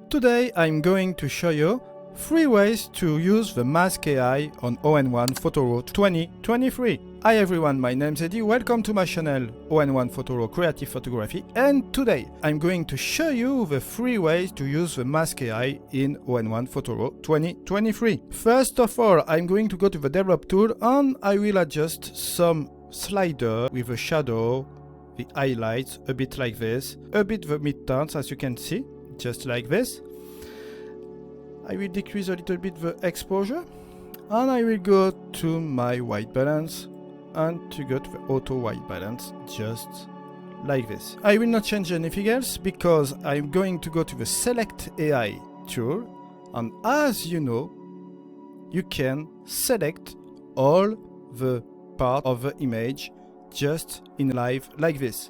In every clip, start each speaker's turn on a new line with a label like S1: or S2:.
S1: Today I'm going to show you 3 ways to use the Mask AI on On1 Photoraw 2023. Hi everyone, my name's Eddie, welcome to my channel On1 Photoraw Creative Photography, and today I'm going to show you the 3 ways to use the Mask AI in On1 Photoraw 2023. First of all, I'm going to go to the develop tool and I will adjust some slider with a shadow, the highlights, a bit like this, a bit the midtones as you can see, just like this. I will decrease a little bit the exposure and I will go to my white balance and to go to the auto white balance, just like this. I will not change anything else because I'm going to go to the select AI tool, and as you know, you can select all the part of the image just in live like this.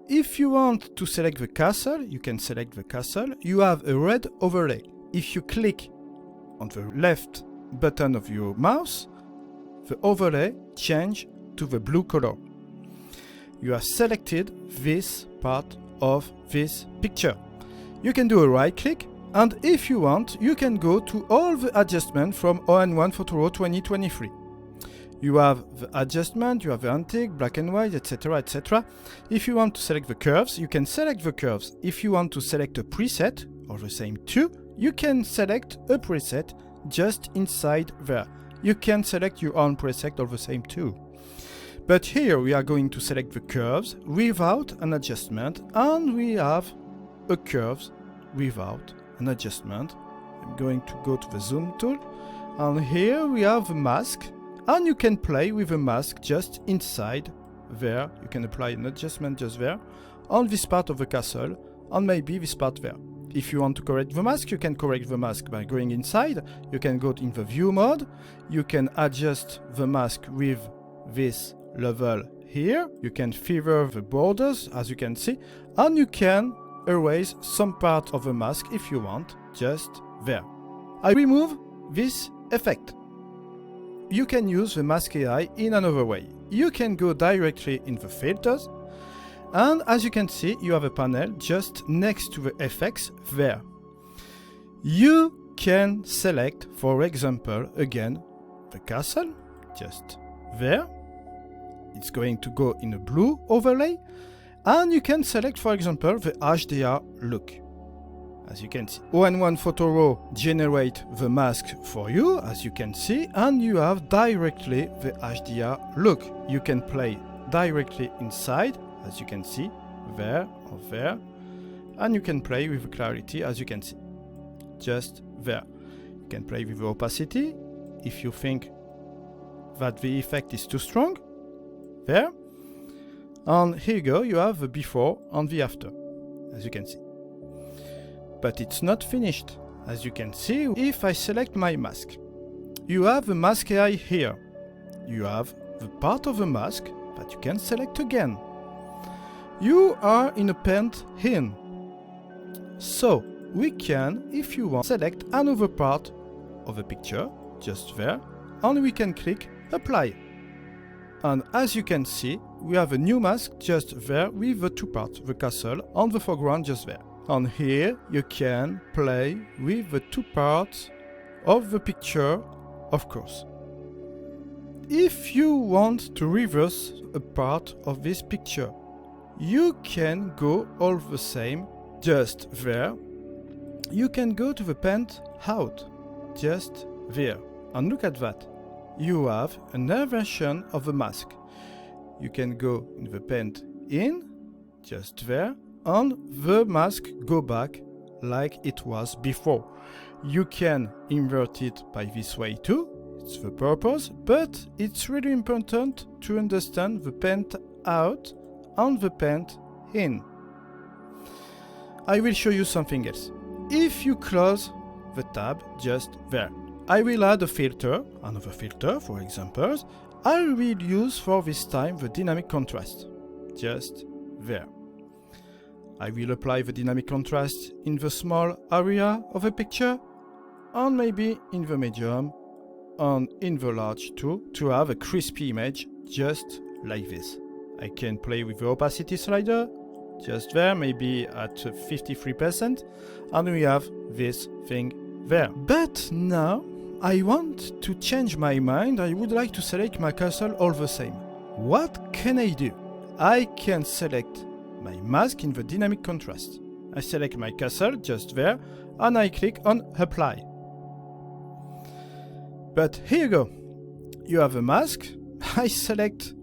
S1: If you want to select the castle, you can select the castle. You have a red overlay. If you click on the left button of your mouse, the overlay change to the blue color. You have selected this part of this picture. You can do a right click, and if you want, you can go to all the adjustments from On1 Photoraw 2023. You have the adjustment, you have the antique, black and white, etc, etc. If you want to select the curves, you can select the curves. If you want to select a preset, or the same two, you can select a preset just inside there. You can select your own preset or the same too. But here we are going to select the curves without an adjustment, and we have a curves without an adjustment. I'm going to go to the zoom tool, and here we have the mask, and you can play with the mask just inside there. You can apply an adjustment just there on this part of the castle, and maybe this part there. If you want to correct the mask, you can correct the mask by going inside. You can go in the view mode. You can adjust the mask with this level here. You can feather the borders, as you can see, and you can erase some part of the mask if you want, just there. I remove this effect. You can use the Mask AI in another way. You can go directly in the filters, and as you can see, you have a panel just next to the effects there. You can select, for example, again, the castle, just there. It's going to go in a blue overlay, and you can select, for example, the HDR look. As you can see, On1 Photoraw generate the mask for you, as you can see, and you have directly the HDR look. You can play directly inside, as you can see, there or there, and you can play with the clarity, as you can see, just there. You can play with the opacity if you think that the effect is too strong, there. And here you go, you have the before and the after, as you can see. But it's not finished. As you can see, if I select my mask, you have the Mask AI here. You have the part of the mask that you can select again. You are in a paint in. So we can, if you want, select another part of the picture, just there, and we can click apply. And as you can see, we have a new mask just there with the 2 parts, the castle and the foreground just there. And here you can play with the 2 parts of the picture, of course. If you want to reverse a part of this picture, you can go all the same, just there. You can go to the paint out, just there. And look at that. You have another version of the mask. You can go in the paint in, just there, and the mask go back like it was before. You can invert it by this way too, it's the purpose, but it's really important to understand the paint out and the paint in. I will show you something else. If you close the tab just there, I will add a filter, another filter for example. I will use for this time the dynamic contrast, just there. I will apply the dynamic contrast in the small area of a picture, and maybe in the medium and in the large too, to have a crispy image just like this. I can play with the opacity slider just there, maybe at 53%, and we have this thing there. But now I want to change my mind. I would like to select my cursor all the same. What can I do? I can select my mask in the dynamic contrast. I select my cursor just there and I click on apply. But here you go. You have a mask. I select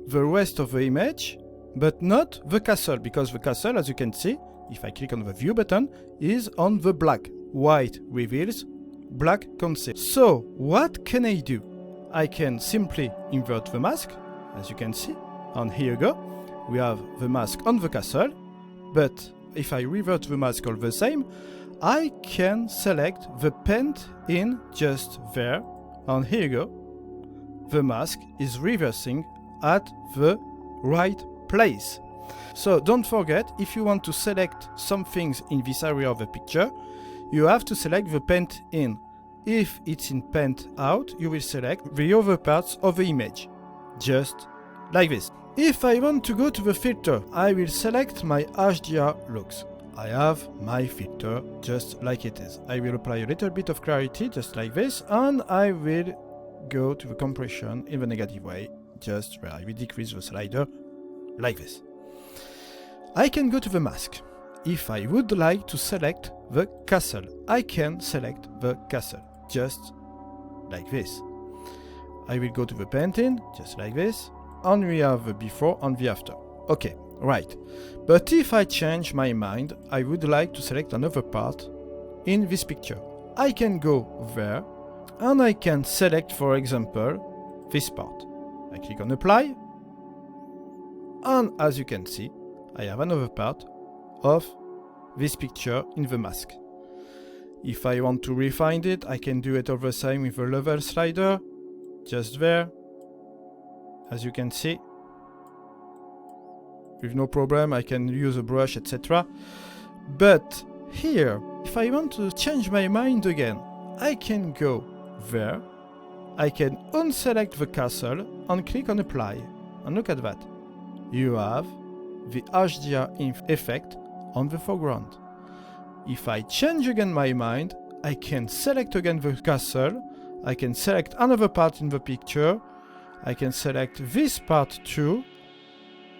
S1: the rest of the image, but not the castle, because the castle, as you can see, if I click on the view button, is on the black. White reveals, black conceals. So what can I do? I can simply invert the mask, as you can see, and here you go. We have the mask on the castle, but if I revert the mask all the same, I can select the paint in just there, and here you go. The mask is reversing at the right place. So don't forget, if you want to select some things in this area of the picture, you have to select the paint in. If it's in paint out, you will select the other parts of the image, just like this. If I want to go to the filter, I will select my HDR looks. I have my filter just like it is. I will apply a little bit of clarity just like this, and I will go to the compression in the negative way, just where I will decrease the slider like this. I can go to the mask. If I would like to select the castle, I can select the castle just like this. I will go to the painting just like this, and we have the before and the after. Okay, right. But if I change my mind, I would like to select another part in this picture. I can go there and I can select, for example, this part. I click on apply, and as you can see, I have another part of this picture in the mask. If I want to refine it, I can do it all the same with the level slider, just there, as you can see. With no problem, I can use a brush, etc. But here, if I want to change my mind again, I can go there, I can unselect the castle and click on apply. And look at that. You have the HDR effect on the foreground. If I change again my mind, I can select again the castle, I can select another part in the picture, I can select this part too,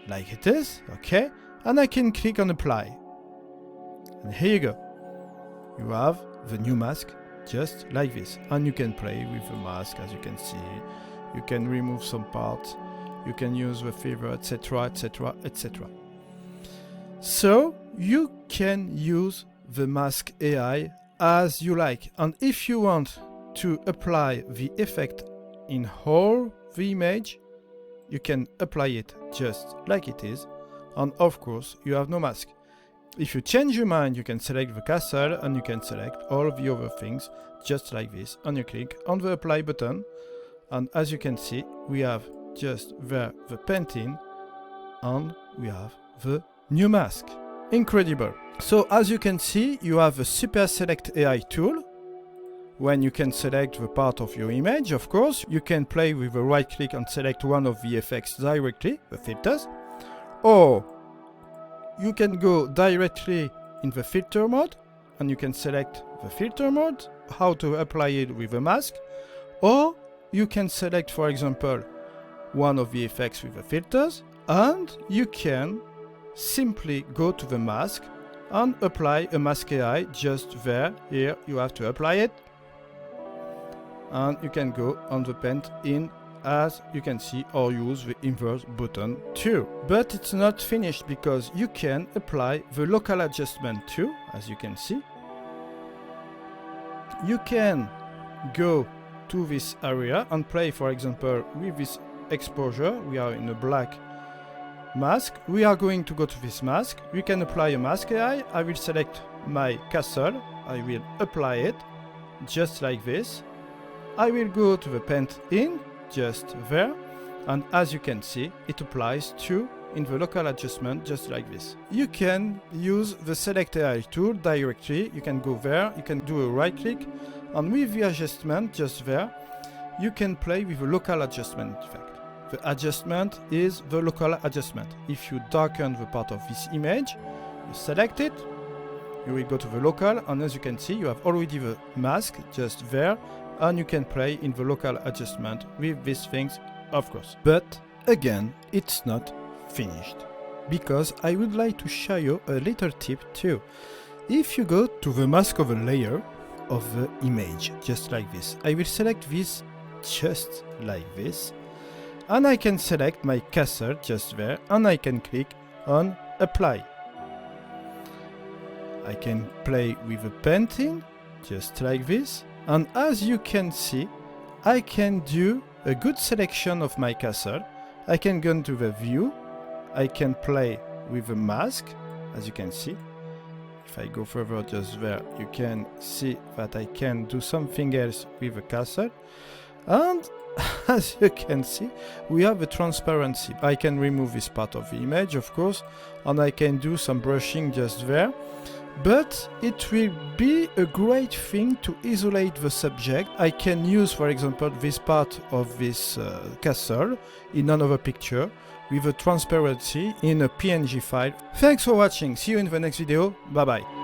S1: like it is, okay, and I can click on apply. And here you go. You have the new mask just like this, and you can play with the mask, as you can see. You can remove some parts, you can use the feather, etc, etc, etc. So you can use the Mask AI as you like, and if you want to apply the effect in whole the image, you can apply it just like it is, and of course you have no mask. If you change your mind, you can select the castle and you can select all the other things just like this, and you click on the apply button, and as you can see, we have just there the painting and we have the new mask. Incredible. So as you can see, you have a Super Select AI tool. When you can select the part of your image, of course, you can play with the right click and select one of the effects directly, the filters, or you can go directly in the filter mode and you can select the filter mode, how to apply it with a mask, or you can select, for example, one of the effects with the filters, and you can simply go to the mask and apply a Mask AI just there. Here you have to apply it, and you can go on the paint in, as you can see, or use the invert button too. But it's not finished, because you can apply the local adjustment too, as you can see. You can go to this area and play, for example, with this exposure. We are in a black mask. We are going to go to this mask. We can apply a Mask AI. I will select my castle. I will apply it just like this. I will go to the paint in, just there, and as you can see, it applies to in the local adjustment just like this. You can use the Select AI tool directly. You can go there, you can do a right click, and with the adjustment just there, you can play with a local adjustment effect. the adjustment is the local adjustment. If you darken the part of this image, you select it, you will go to the local, and as you can see, you have already the mask just there, and you can play in the local adjustment with these things, of course. But again, it's not finished, because I would like to show you a little tip too. If you go to the mask overlayer of the image, just like this, I will select this just like this, and I can select my cursor just there, and I can click on apply. I can play with the painting just like this, and as you can see, I can do a good selection of my cursor. I can go into the view, I can play with the mask, as you can see. If I go further just there, you can see that I can do something else with the cursor. And as you can see, we have the transparency. I can remove this part of the image, of course, and I can do some brushing just there. But it will be a great thing to isolate the subject. I can use, for example, this part of this castle in another picture with a transparency in a PNG file. Thanks for watching. See you in the next video. Bye bye.